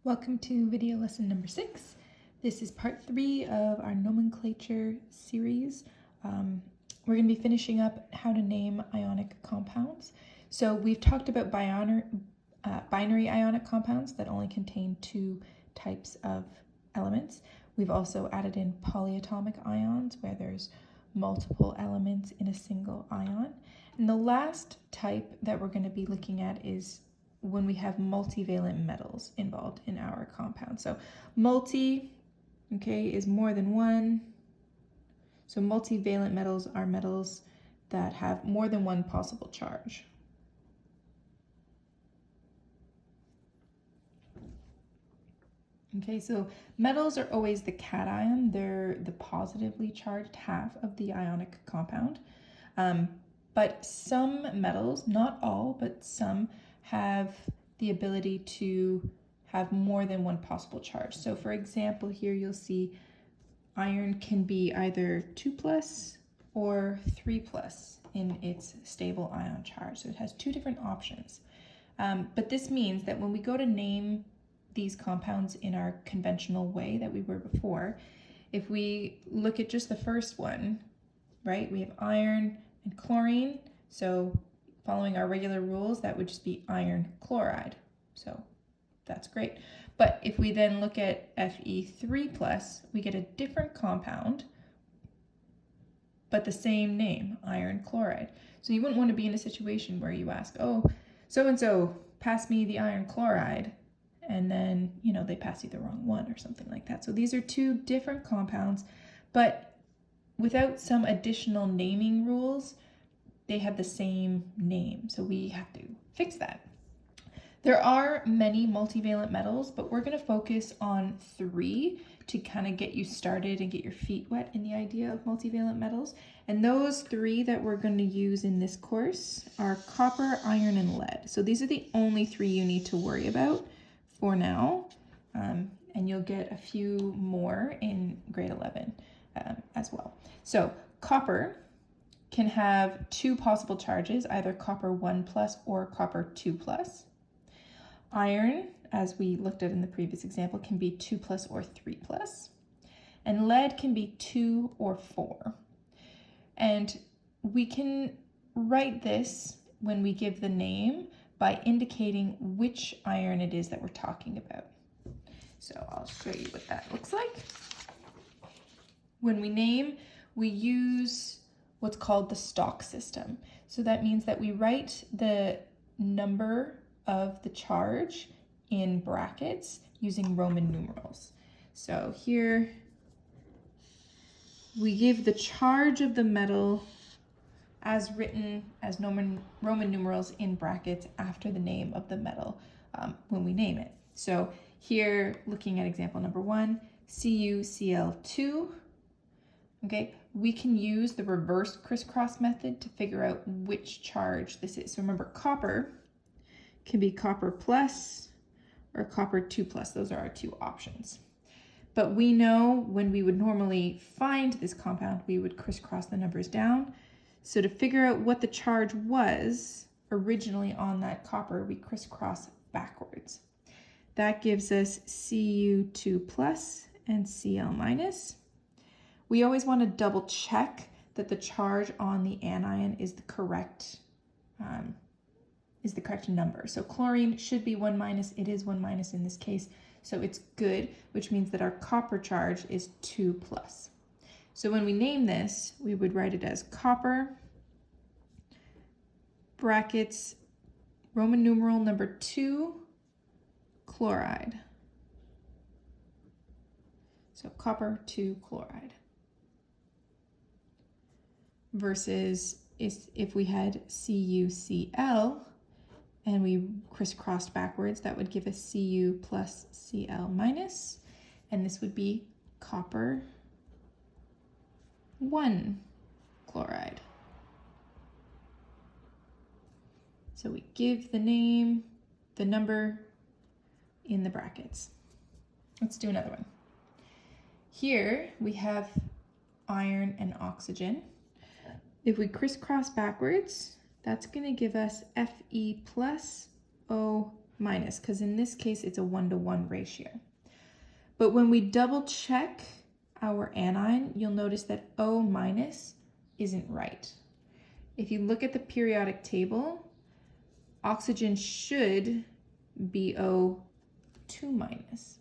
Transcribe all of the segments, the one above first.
Welcome to video lesson number 6. This is part 3 of our nomenclature series. We're going to be finishing up how to name ionic compounds. So we've talked about binary ionic compounds that only contain 2 types of elements. We've also added in polyatomic ions where there's multiple elements in a single ion. And the last type that we're going to be looking at is when we have multivalent metals involved in our compound. So multi, is more than one. So multivalent metals are metals that have more than one possible charge. So metals are always the cation. They're the positively charged half of the ionic compound. But some metals, not all, but some, have the ability to have more than one possible charge. So for example, here you'll see iron can be either 2+ or 3+ in its stable ion charge. So it has 2 different options. But this means that when we go to name these compounds in our conventional way that we were before, if we look at just the first one, right, we have iron and chlorine. So following our regular rules, that would just be iron chloride. So that's great. But if we then look at Fe3+, we get a different compound, but the same name, iron chloride. So you wouldn't want to be in a situation where you ask, oh, so-and-so, pass me the iron chloride, and then, they pass you the wrong one or something like that. So these are 2 different compounds, but without some additional naming rules, they have the same name, so we have to fix that. There are many multivalent metals, but we're going to focus on 3 to kind of get you started and get your feet wet in the idea of multivalent metals. And those 3 that we're going to use in this course are copper, iron, and lead. So these are the only 3 you need to worry about for now, and you'll get a few more in grade 11 as well. So copper can have 2 possible charges, either copper 1+ or copper 2+. Iron, as we looked at in the previous example, can be 2+ or 3+. And lead can be 2 or 4. And we can write this when we give the name by indicating which iron it is that we're talking about. So I'll show you what that looks like. When we name, we use what's called the stock system. So that means that we write the number of the charge in brackets using Roman numerals. So here we give the charge of the metal as written as Roman numerals in brackets after the name of the metal when we name it. So here, looking at example number 1, CuCl2, we can use the reverse crisscross method to figure out which charge this is. So remember, copper can be copper plus or copper 2+. Those are our 2 options. But we know when we would normally find this compound, we would crisscross the numbers down. So to figure out what the charge was originally on that copper, we crisscross backwards. That gives us Cu2+ and Cl-. We always want to double check that the charge on the anion is the correct number. So chlorine should be 1-. It is 1- in this case, so it's good, which means that our copper charge is 2+. So when we name this, we would write it as copper, brackets, Roman numeral number 2, chloride. So copper 2 chloride. Versus if we had CuCl and we crisscrossed backwards, that would give us Cu plus Cl-, and this would be copper 1 chloride. So we give the name, the number in the brackets. Let's do another one. Here we have iron and oxygen. If we crisscross backwards, that's going to give us Fe plus O minus, because in this case it's a 1-to-1 ratio. But when we double check our anion, you'll notice that O minus isn't right. If you look at the periodic table, oxygen should be O2 minus.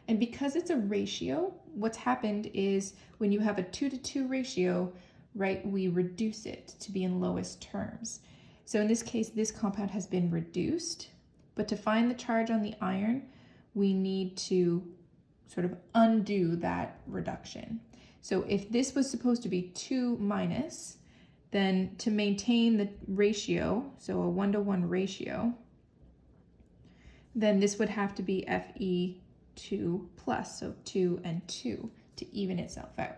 And because it's a ratio, what's happened is when you have a 2-to-2 ratio, right, we reduce it to be in lowest terms. So in this case, this compound has been reduced, but to find the charge on the iron, we need to sort of undo that reduction. So if this was supposed to be 2 minus, then to maintain the ratio, so a 1-to-1 ratio, then this would have to be Fe2 plus, so 2 and 2 to even itself out.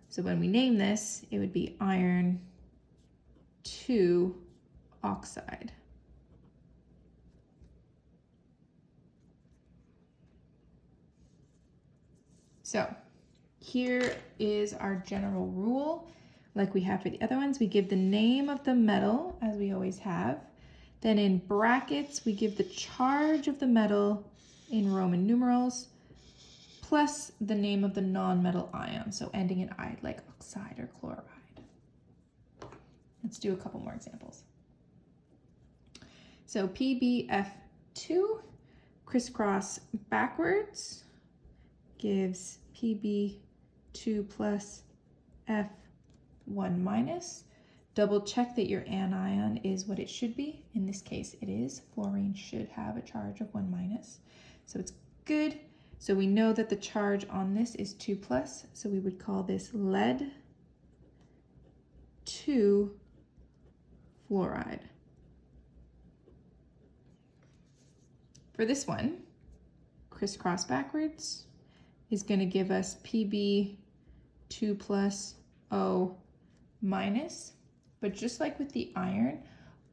So when we name this, it would be iron 2 oxide. So here is our general rule. Like we have for the other ones, we give the name of the metal, as we always have. Then in brackets, we give the charge of the metal in Roman numerals, plus the name of the non-metal ion, so ending in "ide," like oxide or chloride. Let's do a couple more examples. So PbF2 crisscross backwards gives Pb2 plus F1 minus. Double check that your anion is what it should be. In this case, it is. Fluorine should have a charge of 1 minus. So it's good. So we know that the charge on this is 2 plus. So we would call this lead 2 fluoride. For this one, crisscross backwards is going to give us Pb2 plus O minus. But just like with the iron,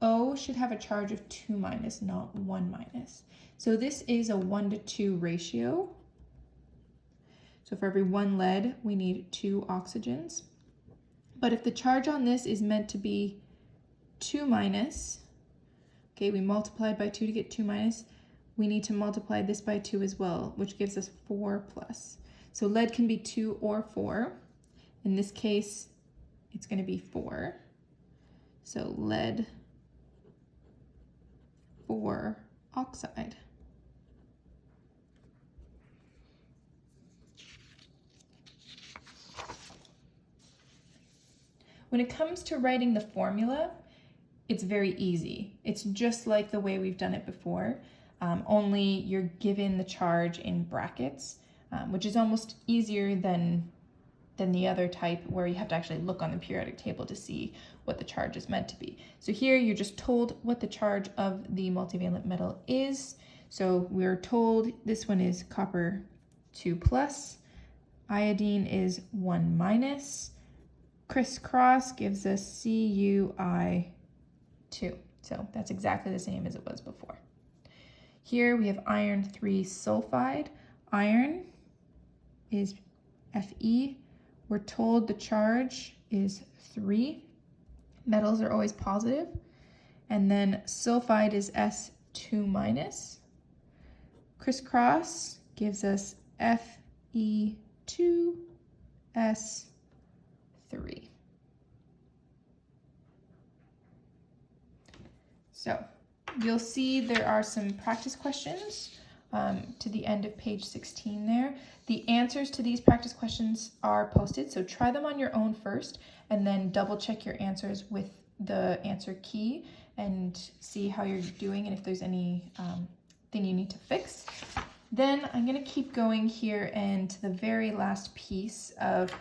O should have a charge of 2 minus, not 1 minus. So this is a 1-to-2 ratio. So for every 1 lead, we need 2 oxygens. But if the charge on this is meant to be 2 minus, okay, we multiplied by 2 to get 2 minus, we need to multiply this by 2 as well, which gives us 4 plus. So lead can be 2 or 4. In this case, it's going to be 4. So lead 4 oxide. When it comes to writing the formula, it's very easy. It's just like the way we've done it before, only you're given the charge in brackets, which is almost easier than the other type where you have to actually look on the periodic table to see what the charge is meant to be. So here you're just told what the charge of the multivalent metal is. So we're told this one is copper 2 plus, iodine is 1 minus, crisscross gives us CuI2. So that's exactly the same as it was before. Here we have iron 3 sulfide. Iron is Fe. We're told the charge is 3. Metals are always positive. And then sulfide is S2 minus. Crisscross gives us Fe2S3. So you'll see there are some practice questions to the end of page 16 there. The answers to these practice questions are posted, so try them on your own first and then double check your answers with the answer key and see how you're doing and if there's any thing you need to fix. Then I'm going to keep going here and to the very last piece of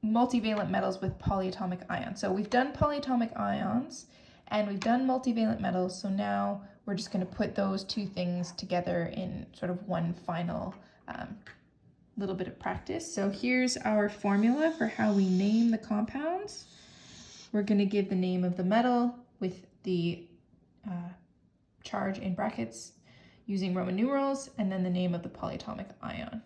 multivalent metals with polyatomic ions. So we've done polyatomic ions and we've done multivalent metals, so now we're just going to put those two things together in sort of one final little bit of practice. So here's our formula for how we name the compounds. We're going to give the name of the metal with the charge in brackets using Roman numerals, and then the name of the polyatomic ion.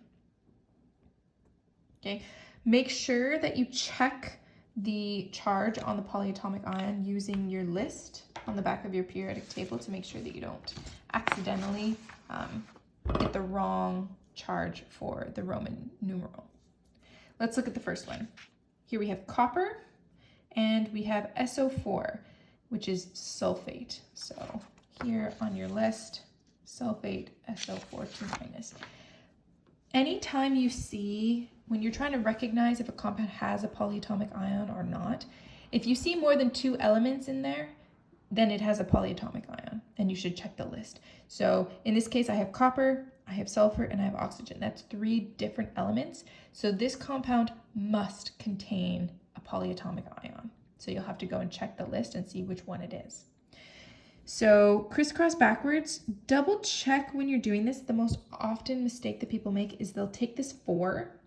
Okay, make sure that you check the charge on the polyatomic ion using your list on the back of your periodic table to make sure that you don't accidentally get the wrong charge for the Roman numeral. Let's look at the first one. Here we have copper and we have SO4, which is sulfate. So here on your list, sulfate, SO4, 2-. Anytime you see, when you're trying to recognize if a compound has a polyatomic ion or not, if you see more than 2 elements in there, then it has a polyatomic ion, and you should check the list. So in this case, I have copper, I have sulfur, and I have oxygen. That's 3 different elements. So this compound must contain a polyatomic ion. So you'll have to go and check the list and see which one it is. So crisscross backwards, double check when you're doing this. The most often mistake that people make is they'll take this 4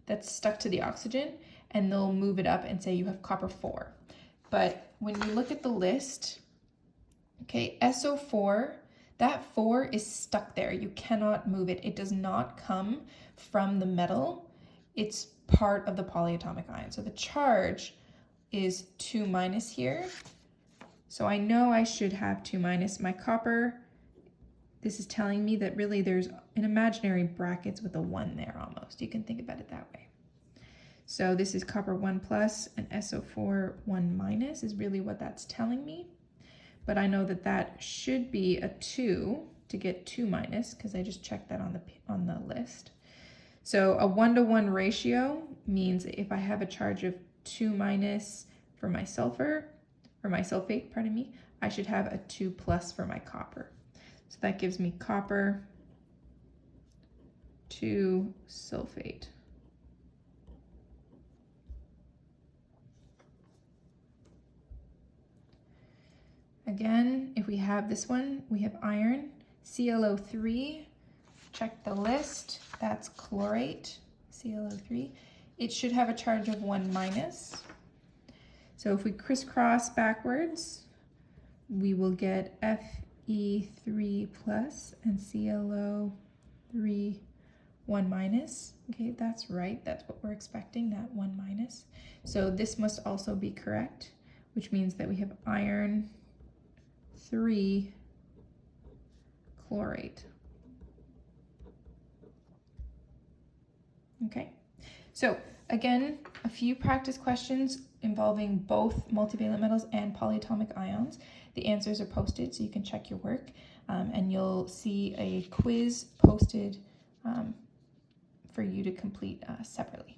that's stuck to the oxygen and they'll move it up and say you have copper 4. But when you look at the list, okay, SO4, that 4 is stuck there. You cannot move it. It does not come from the metal. It's part of the polyatomic ion. So the charge is 2- here. So I know I should have 2-. My copper, this is telling me that really there's an imaginary brackets with a 1 there almost. You can think about it that way. So this is copper 1+ and SO4 1- is really what that's telling me. But I know that that should be a 2 to get 2- because I just checked that on the list. So a 1-to-1 ratio means if I have a charge of 2- for my sulfur, or my sulfate, pardon me, I should have a 2+ for my copper. So that gives me copper 2 sulfate. Again, if we have this one, we have iron, ClO3, check the list, that's chlorate, ClO3. It should have a charge of 1-. So if we crisscross backwards, we will get Fe3+ and ClO3 1-. Okay, that's right. That's what we're expecting, that 1-. So this must also be correct, which means that we have iron 3 chlorate. Okay, so again, a few practice questions involving both multivalent metals and polyatomic ions. The answers are posted so you can check your work, and you'll see a quiz posted for you to complete separately.